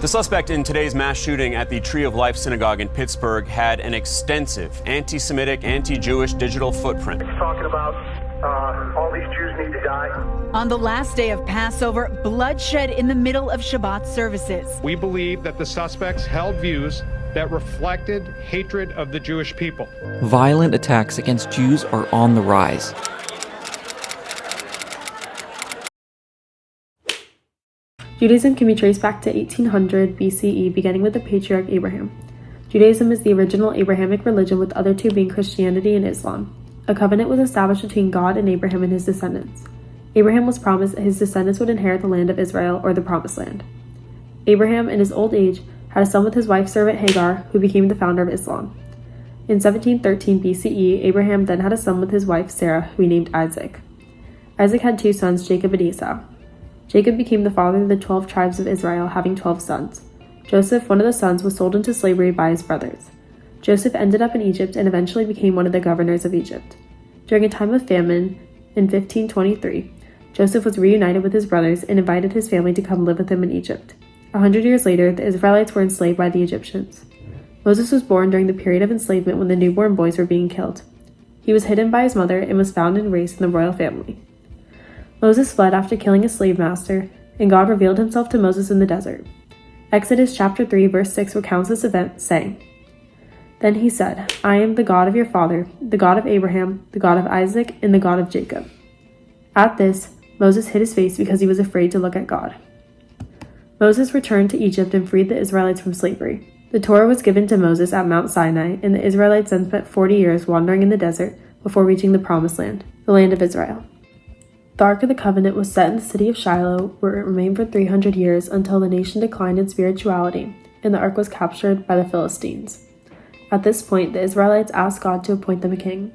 The suspect in today's mass shooting at the Tree of Life synagogue in Pittsburgh had an extensive anti-Semitic, anti-Jewish digital footprint. It's talking about all these Jews need to die. On the last day of Passover, bloodshed in the middle of Shabbat services. We believe that the suspects held views that reflected hatred of the Jewish people. Violent attacks against Jews are on the rise. Judaism can be traced back to 1800 BCE, beginning with the patriarch Abraham. Judaism is the original Abrahamic religion, with the other two being Christianity and Islam. A covenant was established between God and Abraham and his descendants. Abraham was promised that his descendants would inherit the land of Israel, or the Promised Land. Abraham, in his old age, had a son with his wife's servant Hagar, who became the founder of Islam. In 1713 BCE, Abraham then had a son with his wife Sarah, who he named Isaac. Isaac had two sons, Jacob and Esau. Jacob became the father of the 12 tribes of Israel, having 12 sons. Joseph, one of the sons, was sold into slavery by his brothers. Joseph ended up in Egypt and eventually became one of the governors of Egypt. During a time of famine, in 1523, Joseph was reunited with his brothers and invited his family to come live with him in Egypt. 100 years later, the Israelites were enslaved by the Egyptians. Moses was born during the period of enslavement when the newborn boys were being killed. He was hidden by his mother and was found and raised in the royal family. Moses fled after killing his slave master, and God revealed himself to Moses in the desert. Exodus chapter 3 verse 6 recounts this event, saying, "Then he said, I am the God of your father, the God of Abraham, the God of Isaac, and the God of Jacob." At this, Moses hid his face because he was afraid to look at God. Moses returned to Egypt and freed the Israelites from slavery. The Torah was given to Moses at Mount Sinai, and the Israelites then spent 40 years wandering in the desert before reaching the Promised Land, the land of Israel. The Ark of the Covenant was set in the city of Shiloh, where it remained for 300 years until the nation declined in spirituality, and the Ark was captured by the Philistines. At this point, the Israelites asked God to appoint them a king.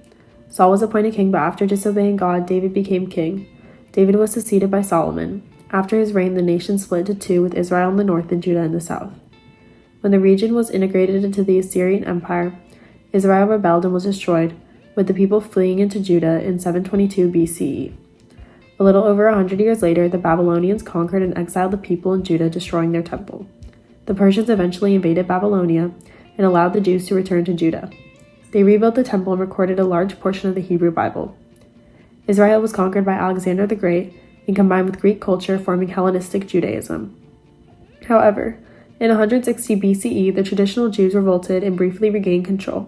Saul was appointed king, but after disobeying God, David became king. David was succeeded by Solomon. After his reign, the nation split into two, with Israel in the north and Judah in the south. When the region was integrated into the Assyrian Empire, Israel rebelled and was destroyed, with the people fleeing into Judah in 722 BCE. A little over 100 years later, the Babylonians conquered and exiled the people in Judah, destroying their temple. The Persians eventually invaded Babylonia and allowed the Jews to return to Judah. They rebuilt the temple and recorded a large portion of the Hebrew Bible. Israel was conquered by Alexander the Great and combined with Greek culture, forming Hellenistic Judaism. However, in 160 BCE, the traditional Jews revolted and briefly regained control.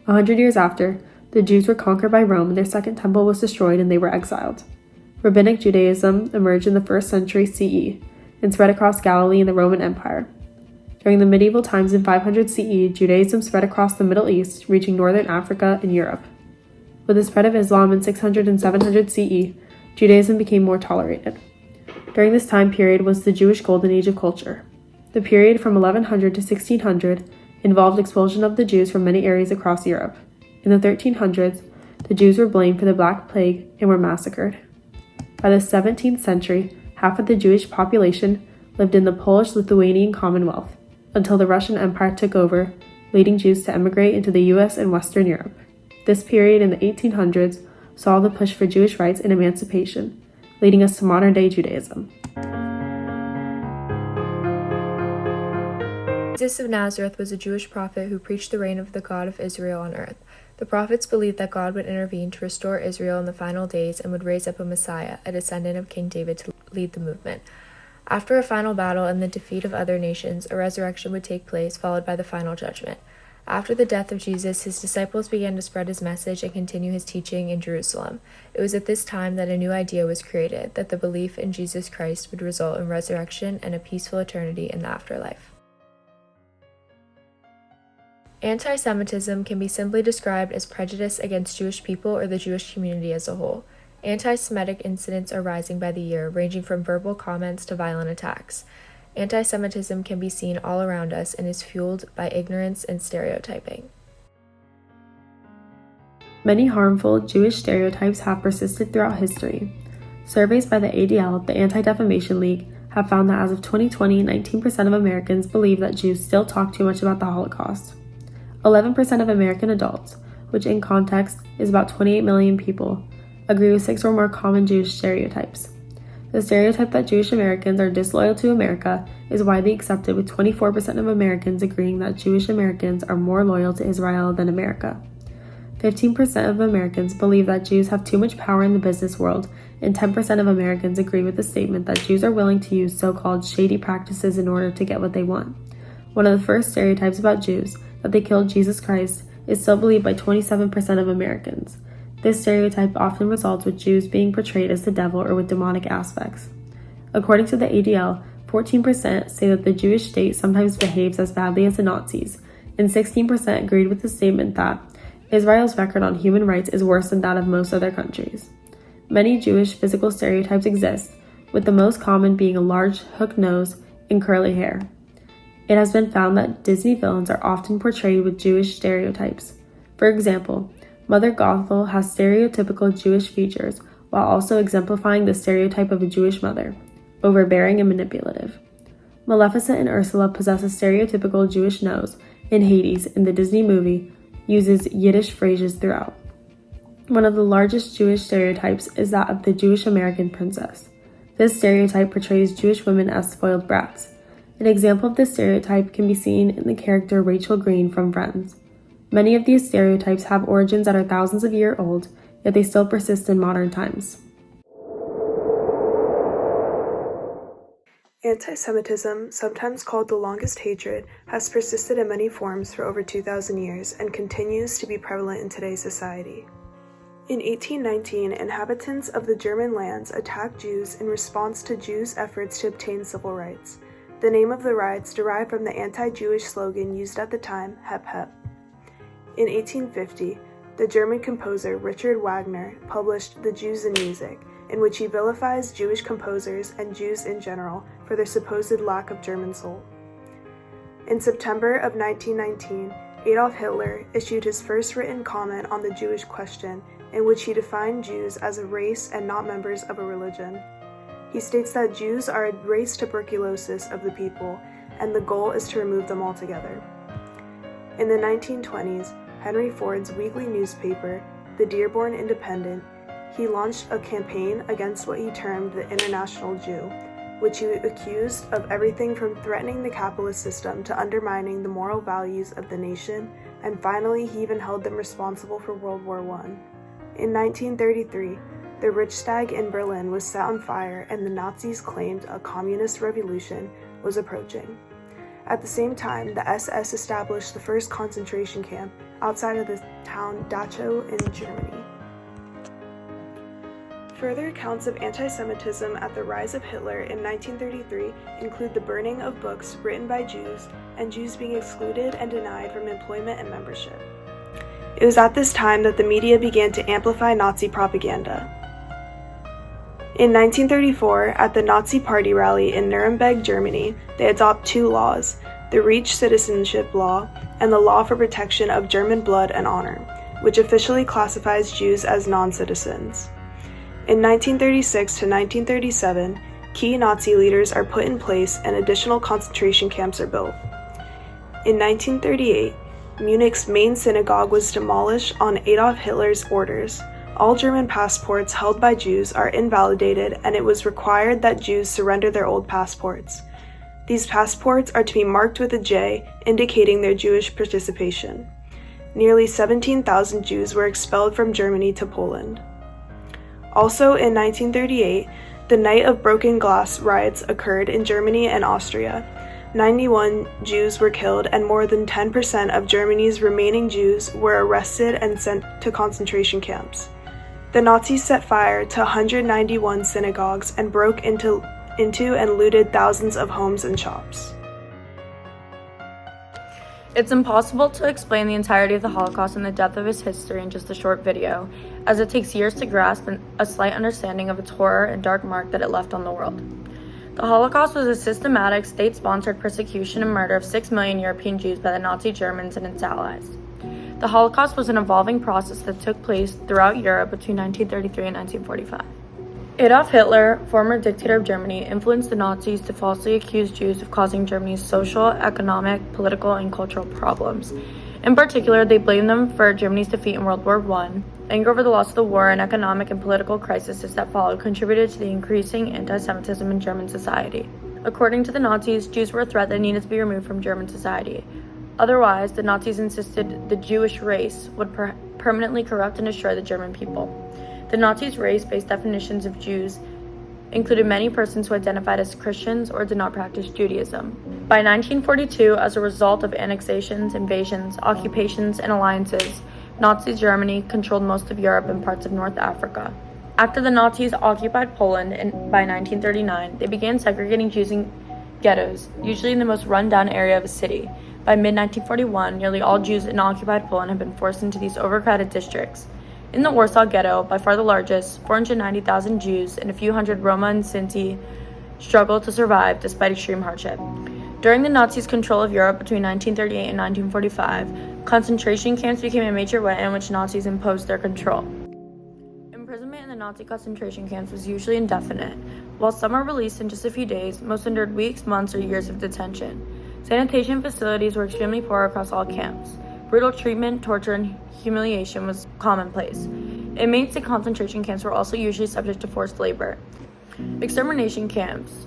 100 years after, the Jews were conquered by Rome and their second temple was destroyed and they were exiled. Rabbinic Judaism emerged in the 1st century CE and spread across Galilee and the Roman Empire. During the medieval times in 500 CE, Judaism spread across the Middle East, reaching northern Africa and Europe. With the spread of Islam in 600 and 700 CE, Judaism became more tolerated. During this time period was the Jewish Golden Age of culture. The period from 1100 to 1600 involved expulsion of the Jews from many areas across Europe. In the 1300s, the Jews were blamed for the Black Plague and were massacred. By the 17th century, half of the Jewish population lived in the Polish-Lithuanian Commonwealth, until the Russian Empire took over, leading Jews to emigrate into the US and Western Europe. This period in the 1800s saw the push for Jewish rights and emancipation, leading us to modern-day Judaism. Jesus of Nazareth was a Jewish prophet who preached the reign of the God of Israel on earth. The prophets believed that God would intervene to restore Israel in the final days and would raise up a Messiah, a descendant of King David, to lead the movement. After a final battle and the defeat of other nations, a resurrection would take place, followed by the final judgment. After the death of Jesus, his disciples began to spread his message and continue his teaching in Jerusalem. It was at this time that a new idea was created, that the belief in Jesus Christ would result in resurrection and a peaceful eternity in the afterlife. Antisemitism can be simply described as prejudice against Jewish people or the Jewish community as a whole. Anti-Semitic incidents are rising by the year, ranging from verbal comments to violent attacks. Anti-Semitism can be seen all around us and is fueled by ignorance and stereotyping. Many harmful Jewish stereotypes have persisted throughout history. Surveys by the ADL, the Anti-Defamation League, have found that as of 2020, 19% of Americans believe that Jews still talk too much about the Holocaust. 11% of American adults, which in context is about 28 million people, agree with 6 or more common Jewish stereotypes. The stereotype that Jewish Americans are disloyal to America is widely accepted, with 24% of Americans agreeing that Jewish Americans are more loyal to Israel than America. 15% of Americans believe that Jews have too much power in the business world, and 10% of Americans agree with the statement that Jews are willing to use so-called shady practices in order to get what they want. One of the first stereotypes about Jews, that they killed Jesus Christ, is still believed by 27% of Americans. This stereotype often results with Jews being portrayed as the devil or with demonic aspects. According to the ADL, 14% say that the Jewish state sometimes behaves as badly as the Nazis, and 16% agreed with the statement that Israel's record on human rights is worse than that of most other countries. Many Jewish physical stereotypes exist, with the most common being a large hook nose and curly hair. It has been found that Disney villains are often portrayed with Jewish stereotypes. For example, Mother Gothel has stereotypical Jewish features while also exemplifying the stereotype of a Jewish mother, overbearing and manipulative. Maleficent and Ursula possess a stereotypical Jewish nose, and Hades, in the Disney movie, uses Yiddish phrases throughout. One of the largest Jewish stereotypes is that of the Jewish American princess. This stereotype portrays Jewish women as spoiled brats. An example of this stereotype can be seen in the character Rachel Green from Friends. Many of these stereotypes have origins that are thousands of years old, yet they still persist in modern times. Antisemitism, sometimes called the longest hatred, has persisted in many forms for over 2,000 years and continues to be prevalent in today's society. In 1819, inhabitants of the German lands attacked Jews in response to Jews' efforts to obtain civil rights. The name of the riots derived from the anti-Jewish slogan used at the time, Hep Hep. In 1850, the German composer Richard Wagner published The Jews in Music, in which he vilifies Jewish composers and Jews in general for their supposed lack of German soul. In September of 1919, Adolf Hitler issued his first written comment on the Jewish question, in which he defined Jews as a race and not members of a religion. He states that Jews are a race tuberculosis of the people, and the goal is to remove them altogether. In the 1920s, Henry Ford's weekly newspaper, the Dearborn Independent, he launched a campaign against what he termed the International Jew, which he accused of everything from threatening the capitalist system to undermining the moral values of the nation, and finally he even held them responsible for World War I. In 1933, the Reichstag in Berlin was set on fire and the Nazis claimed a communist revolution was approaching. At the same time, the SS established the first concentration camp outside of the town Dachau in Germany. Further accounts of anti-Semitism at the rise of Hitler in 1933 include the burning of books written by Jews and Jews being excluded and denied from employment and membership. It was at this time that the media began to amplify Nazi propaganda. In 1934, at the Nazi Party rally in Nuremberg, Germany, they adopt two laws, the Reich Citizenship Law and the Law for Protection of German Blood and Honor, which officially classifies Jews as non-citizens. In 1936 to 1937, key Nazi leaders are put in place and additional concentration camps are built. In 1938, Munich's main synagogue was demolished on Adolf Hitler's orders. All German passports held by Jews are invalidated, and it was required that Jews surrender their old passports. These passports are to be marked with a J, indicating their Jewish participation. Nearly 17,000 Jews were expelled from Germany to Poland. Also in 1938, the Night of Broken Glass riots occurred in Germany and Austria. 91 Jews were killed, and more than 10% of Germany's remaining Jews were arrested and sent to concentration camps. The Nazis set fire to 191 synagogues and broke into and looted thousands of homes and shops. It's impossible to explain the entirety of the Holocaust and the depth of its history in just a short video, as it takes years to grasp a slight understanding of its horror and dark mark that it left on the world. The Holocaust was a systematic, state-sponsored persecution and murder of 6 million European Jews by the Nazi Germans and its allies. The Holocaust was an evolving process that took place throughout Europe between 1933 and 1945. Adolf Hitler, former dictator of Germany, influenced the Nazis to falsely accuse Jews of causing Germany's social, economic, political, and cultural problems. In particular, they blamed them for Germany's defeat in World War I, Anger over the loss of the war and economic and political crises that followed contributed to the increasing anti-Semitism in German society. According to the Nazis, Jews were a threat that needed to be removed from German society. Otherwise, the Nazis insisted the Jewish race would permanently corrupt and destroy the German people. The Nazis' race-based definitions of Jews included many persons who identified as Christians or did not practice Judaism. By 1942, as a result of annexations, invasions, occupations, and alliances, Nazi Germany controlled most of Europe and parts of North Africa. After the Nazis occupied Poland by 1939, they began segregating Jews in ghettos, usually in the most run-down area of a city. By mid-1941, nearly all Jews in occupied Poland had been forced into these overcrowded districts. In the Warsaw Ghetto, by far the largest, 490,000 Jews and a few hundred Roma and Sinti struggled to survive despite extreme hardship. During the Nazis' control of Europe between 1938 and 1945, concentration camps became a major way in which Nazis imposed their control. Imprisonment in the Nazi concentration camps was usually indefinite. While some were released in just a few days, most endured weeks, months, or years of detention. Sanitation facilities were extremely poor across all camps. Brutal treatment, torture, and humiliation was commonplace. Inmates in concentration camps were also usually subject to forced labor. Extermination camps.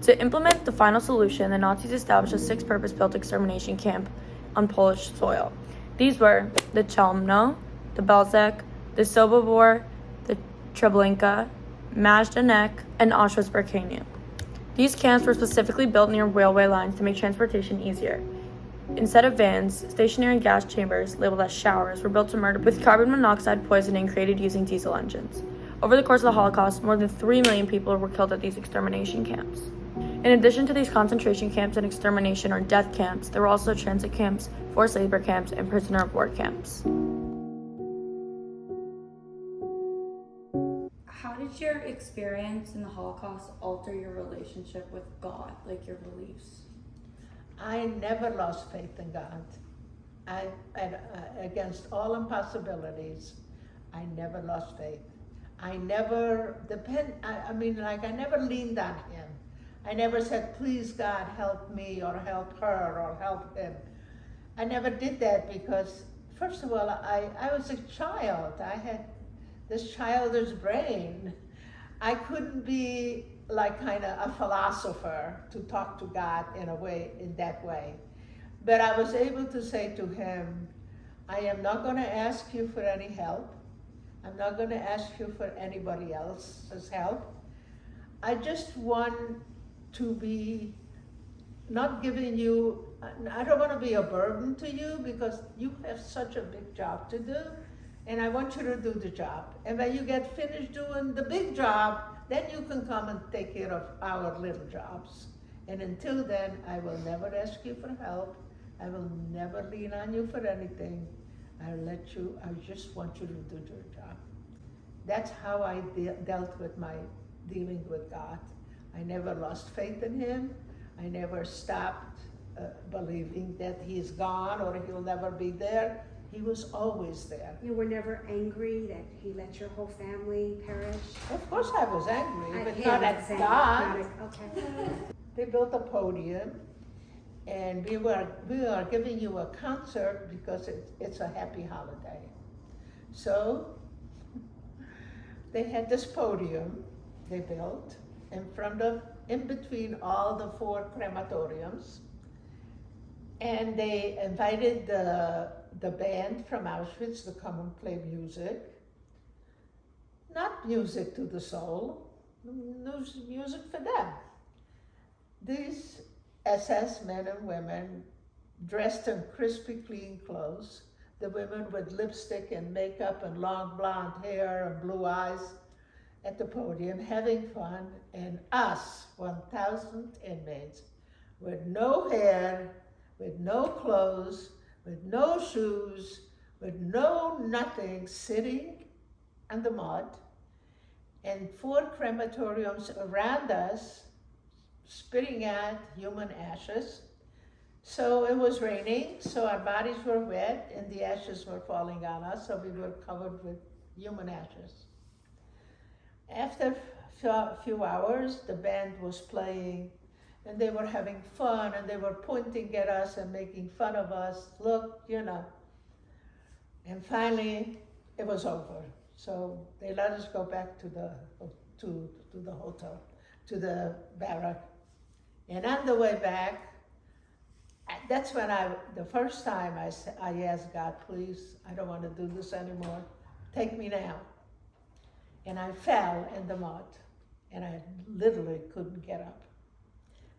To implement the final solution, the Nazis established a 6 purpose-built extermination camp on Polish soil. These were the Chelmno, the Belzec, the Sobibor, the Treblinka, Majdanek, and Auschwitz-Birkenau. These camps were specifically built near railway lines to make transportation easier. Instead of vans, stationary gas chambers, labeled as showers, were built to murder with carbon monoxide poisoning created using diesel engines. Over the course of the Holocaust, more than 3 million people were killed at these extermination camps. In addition to these concentration camps and extermination or death camps, there were also transit camps, forced labor camps, and prisoner of war camps. How did your experience in the Holocaust alter your relationship with God, like your beliefs? I never lost faith in God. Against all impossibilities, I never lost faith. I never I never leaned on Him. I never said, please God, help me, or help her, or help him. I never did that because, first of all, I was a child. I had this childish brain. I couldn't be like kind of a philosopher to talk to God in that way. But I was able to say to Him, I am not going to ask you for any help. I'm not going to ask you for anybody else's help. I just want to be not giving you, I don't want to be a burden to you because you have such a big job to do, and I want you to do the job. And when you get finished doing the big job, then you can come and take care of our little jobs. And until then, I will never ask you for help. I will never lean on you for anything. I just want you to do your job. That's how I dealt with my dealing with God. I never lost faith in Him. I never stopped believing that He's gone or He'll never be there. He was always there. You were never angry that He let your whole family perish? Of course I was angry, but not at God. Okay. They built a podium, and we are giving you a concert because it's a happy holiday. So they had this podium they built in between all the 4 crematoriums, and they invited the band from Auschwitz to come and play music. Not music to the soul, music for them. These SS men and women dressed in crispy clean clothes, the women with lipstick and makeup and long blonde hair and blue eyes at the podium having fun, and us, 1,000 inmates, with no hair, with no clothes, with no shoes, with no nothing, sitting in the mud, and 4 crematoriums around us, spitting out human ashes. So it was raining, so our bodies were wet, and the ashes were falling on us, so we were covered with human ashes. After a few hours, the band was playing, and they were having fun, and they were pointing at us and making fun of us. Look, And finally, it was over. So they let us go back to the hotel, to the barrack. And on the way back, that's when the first time I asked God, please, I don't want to do this anymore. Take me now. And I fell in the mud, and I literally couldn't get up.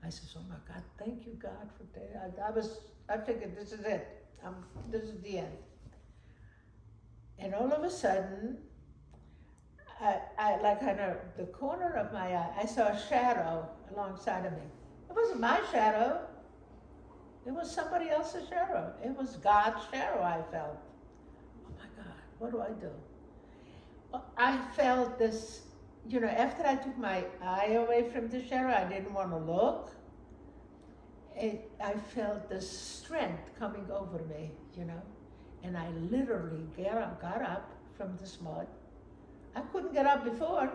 I said, oh my God, thank you, God, for that. I figured this is it. This is the end. And all of a sudden, I like on the corner of my eye, I saw a shadow alongside of me. It wasn't my shadow. It was somebody else's shadow. It was God's shadow I felt. Oh my God, what do I do? Well, I felt this, after I took my eye away from the shadow, I didn't want to look. I felt this strength coming over me, and I literally got up from this mud. I couldn't get up before.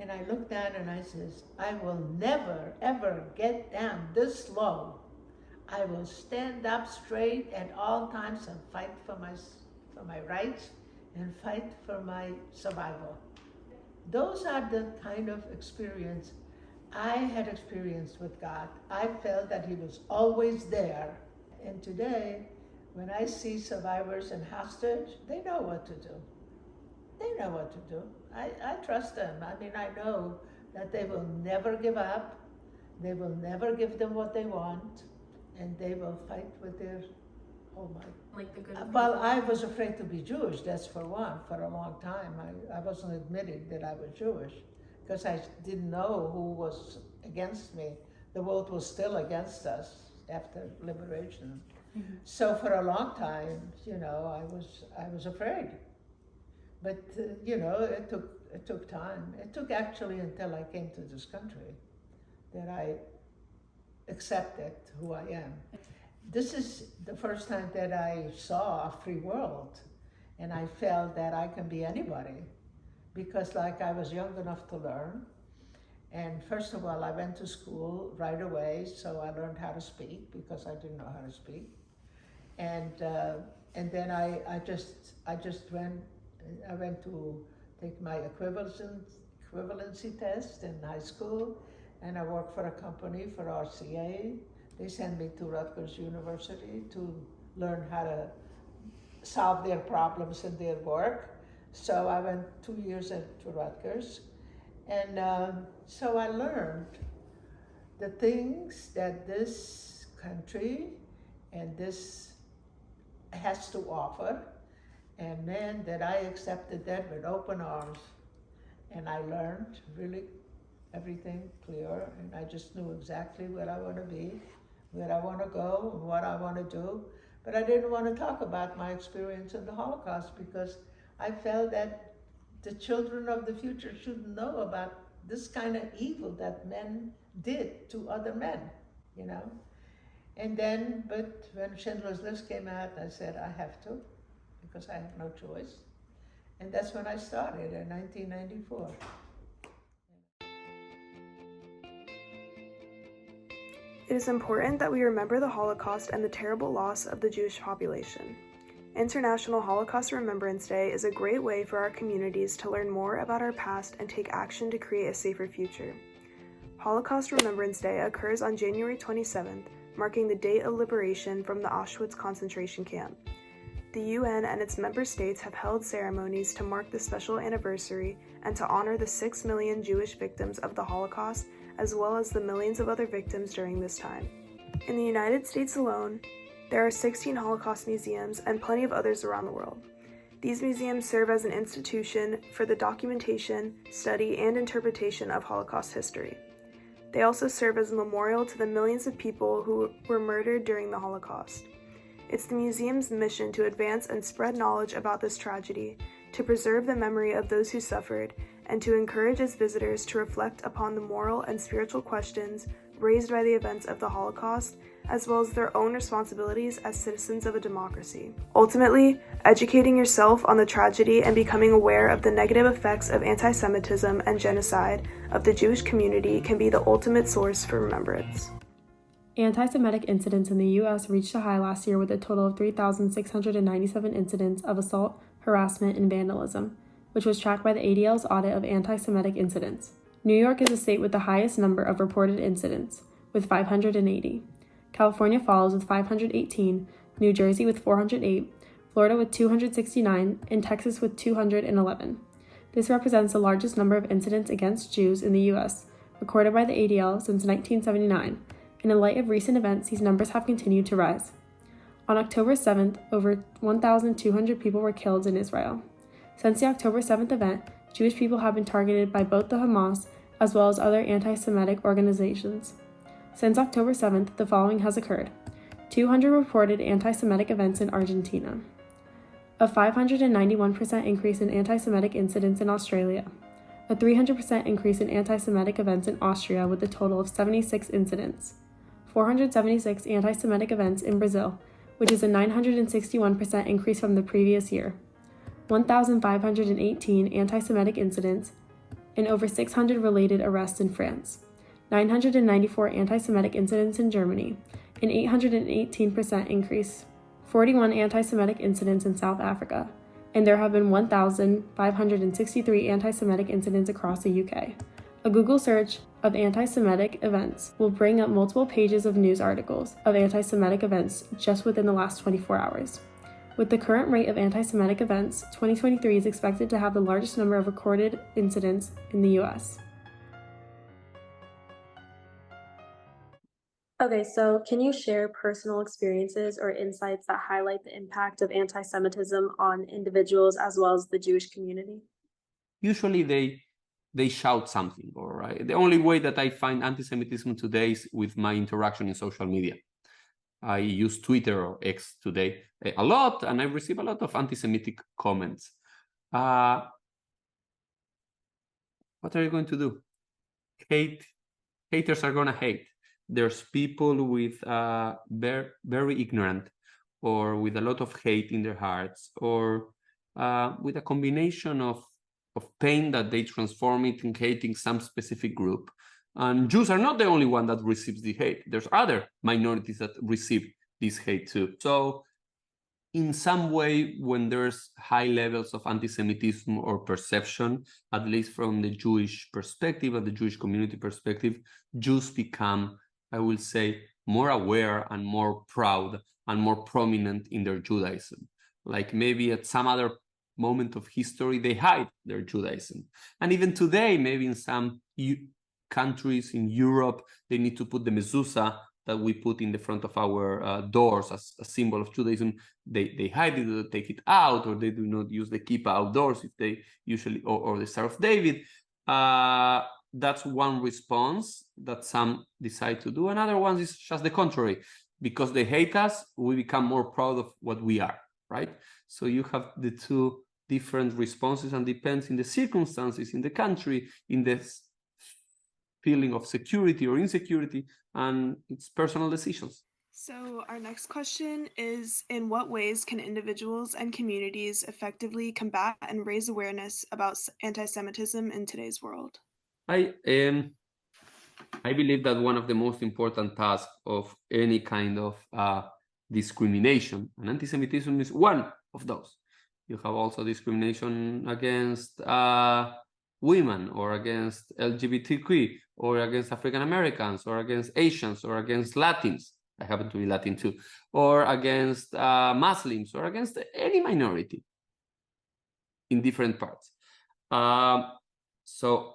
And I looked down and I says, I will never, ever get down this low. I will stand up straight at all times and fight for my rights and fight for my survival. Those are the kind of experience I had experienced with God. I felt that He was always there. And today, when I see survivors and hostage, they know what to do. They know what to do. I trust them. I mean, I know that they will never give up. They will never give them what they want. And they will fight with their whole might. Like the good Well, I was afraid to be Jewish, that's for one. For a long time, I wasn't admitting that I was Jewish because I didn't know who was against me. The world was still against us after liberation. Mm-hmm. So for a long time, I was afraid. But it took time. It took actually until I came to this country that I accepted who I am. This is the first time that I saw a free world, and I felt that I can be anybody, because I was young enough to learn. And first of all, I went to school right away, so I learned how to speak because I didn't know how to speak. And then I went to take my equivalency test in high school, and I worked for a company for RCA. They sent me to Rutgers University to learn how to solve their problems in their work. So I went 2 years to Rutgers, and so I learned the things that this country and this has to offer. And man, that I accepted that with open arms. And I learned really everything clear, and I just knew exactly where I want to be, where I want to go, and what I want to do. But I didn't want to talk about my experience in the Holocaust because I felt that the children of the future should know about this kind of evil that men did to other men, And then, but when Schindler's List came out, I said, I have to, because I have no choice. And that's when I started in 1994. It is important that we remember the Holocaust and the terrible loss of the Jewish population. International Holocaust Remembrance Day is a great way for our communities to learn more about our past and take action to create a safer future. Holocaust Remembrance Day occurs on January 27th, marking the date of liberation from the Auschwitz concentration camp. The UN and its member states have held ceremonies to mark the special anniversary and to honor the 6 million Jewish victims of the Holocaust, as well as the millions of other victims during this time. In the United States alone, there are 16 Holocaust museums and plenty of others around the world. These museums serve as an institution for the documentation, study, and interpretation of Holocaust history. They also serve as a memorial to the millions of people who were murdered during the Holocaust. It's the museum's mission to advance and spread knowledge about this tragedy, to preserve the memory of those who suffered, and to encourage its visitors to reflect upon the moral and spiritual questions raised by the events of the Holocaust, as well as their own responsibilities as citizens of a democracy. Ultimately, educating yourself on the tragedy and becoming aware of the negative effects of antisemitism and genocide of the Jewish community can be the ultimate source for remembrance. Anti-Semitic incidents in the U.S. reached a high last year with a total of 3,697 incidents of assault, harassment, and vandalism, which was tracked by the ADL's audit of anti-Semitic incidents. New York is the state with the highest number of reported incidents, with 580. California follows with 518, New Jersey with 408, Florida with 269, and Texas with 211. This represents the largest number of incidents against Jews in the U.S., recorded by the ADL since 1979, and in light of recent events, these numbers have continued to rise. On October 7th, over 1,200 people were killed in Israel. Since the October 7th event, Jewish people have been targeted by both the Hamas as well as other anti-Semitic organizations. Since October 7th, the following has occurred: 200 reported anti-Semitic events in Argentina, a 591% increase in anti-Semitic incidents in Australia, a 300% increase in anti-Semitic events in Austria with a total of 76 incidents, 476 anti-Semitic events in Brazil, which is a 961% increase from the previous year, 1,518 anti-Semitic incidents, and over 600 related arrests in France, 994 anti-Semitic incidents in Germany, an 818% increase, 41 anti-Semitic incidents in South Africa, and there have been 1,563 anti-Semitic incidents across the UK. A Google search of anti-Semitic events will bring up multiple pages of news articles of anti-Semitic events just within the last 24 hours. With the current rate of anti-Semitic events, 2023 is expected to have the largest number of recorded incidents in the US. Okay, so can you share personal experiences or insights that highlight the impact of anti-Semitism on individuals as well as the Jewish community? Usually they shout something, all right? The only way that I find anti-Semitism today is with my interaction in social media. I use Twitter or X today a lot, and I receive a lot of anti-Semitic comments. What are you going to do? Haters are gonna hate. There's people with very ignorant, or with a lot of hate in their hearts, or with a combination of pain that they transform it in hating some specific group. And Jews are not the only one that receives the hate. There's other minorities that receive this hate too. So in some way, when there's high levels of anti-Semitism or perception, at least from the Jewish perspective, or the Jewish community perspective, Jews become, I will say, more aware and more proud and more prominent in their Judaism. Like maybe at some other moment of history, they hide their Judaism. And even today, maybe in some countries in Europe, they need to put the mezuzah that we put in the front of our doors as a symbol of Judaism. They hide it, or they take it out, or they do not use the kippah outdoors if they usually, or the Star of David. That's one response that some decide to do. Another one is just the contrary. Because they hate us, we become more proud of what we are, right? So you have the two different responses, and depends in the circumstances in the country, in this feeling of security or insecurity, and it's personal decisions. So our next question is, in what ways can individuals and communities effectively combat and raise awareness about anti-Semitism in today's world? I believe that one of the most important tasks of any kind of discrimination, and anti-Semitism is one of those. You have also discrimination against women, or against LGBTQ, or against African Americans, or against Asians, or against Latins. I happen to be Latin too, or against Muslims, or against any minority in different parts. So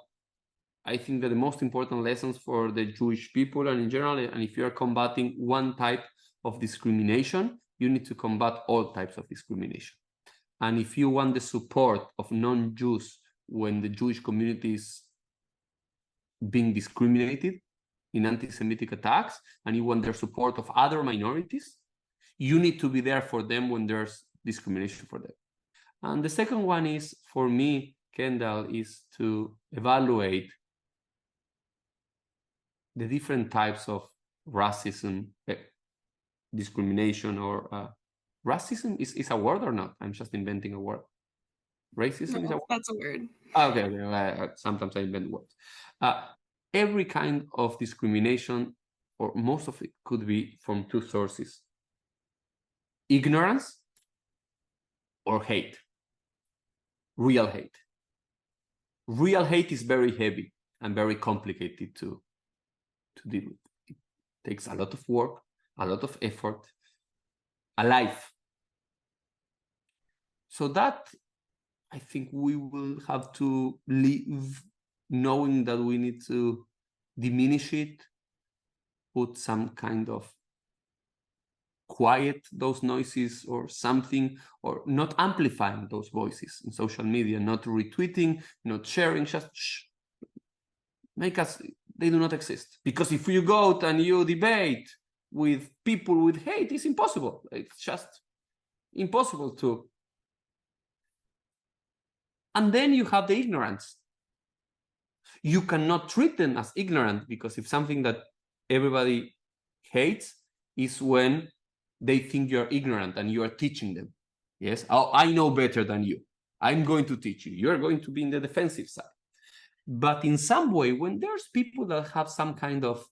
I think that the most important lessons for the Jewish people, and in general, and if you are combating one type of discrimination, you need to combat all types of discrimination. And if you want the support of non-Jews when the Jewish community is being discriminated in anti-Semitic attacks, and you want their support of other minorities, you need to be there for them when there's discrimination for them. And the second one is, for me, Kendall, is to evaluate the different types of racism, discrimination, or racism is a word or not? I'm just inventing a word. Racism is a word? That's a word. Okay. Sometimes I invent words. Every kind of discrimination, or most of it, could be from two sources: ignorance or hate. real hate. Real hate is very heavy and very complicated to deal with. It takes a lot of work, a lot of effort, a life. So that, I think we will have to live knowing that we need to diminish it, put some kind of quiet those noises or something, or not amplifying those voices in social media, not retweeting, not sharing, just make us, they do not exist. Because if you go out and you debate with people with hate, it's impossible. It's just impossible to. And then you have the ignorance. You cannot treat them as ignorant, because if something that everybody hates is when they think you're ignorant and you are teaching them. Yes, oh, I know better than you. I'm going to teach you. You're going to be in the defensive side. But in some way, when there's people that have some kind of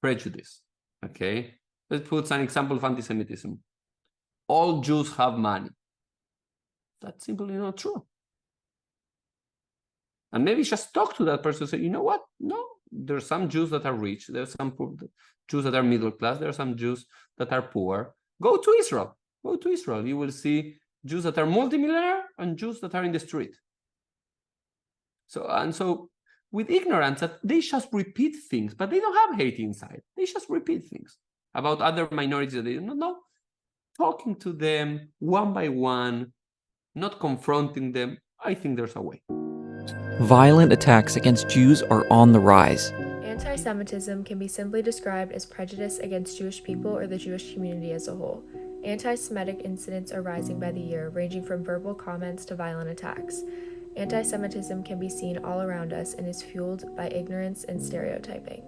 prejudice, okay, let's put an example of antisemitism. All Jews have money. That's simply not true. And maybe just talk to that person and say, you know what? No, there's some Jews that are rich. There's some Jews that are middle class. There are some Jews that are poor. Go to Israel. Go to Israel. You will see Jews that are multimillionaire and Jews that are in the street. So with ignorance, that they just repeat things, but they don't have hate inside. They just repeat things about other minorities that they don't know. Talking to them one by one, not confronting them, I think there's a way. Violent attacks against Jews are on the rise. Anti-Semitism can be simply described as prejudice against Jewish people or the Jewish community as a whole. Anti-Semitic incidents are rising by the year, ranging from verbal comments to violent attacks. Anti-Semitism can be seen all around us and is fueled by ignorance and stereotyping.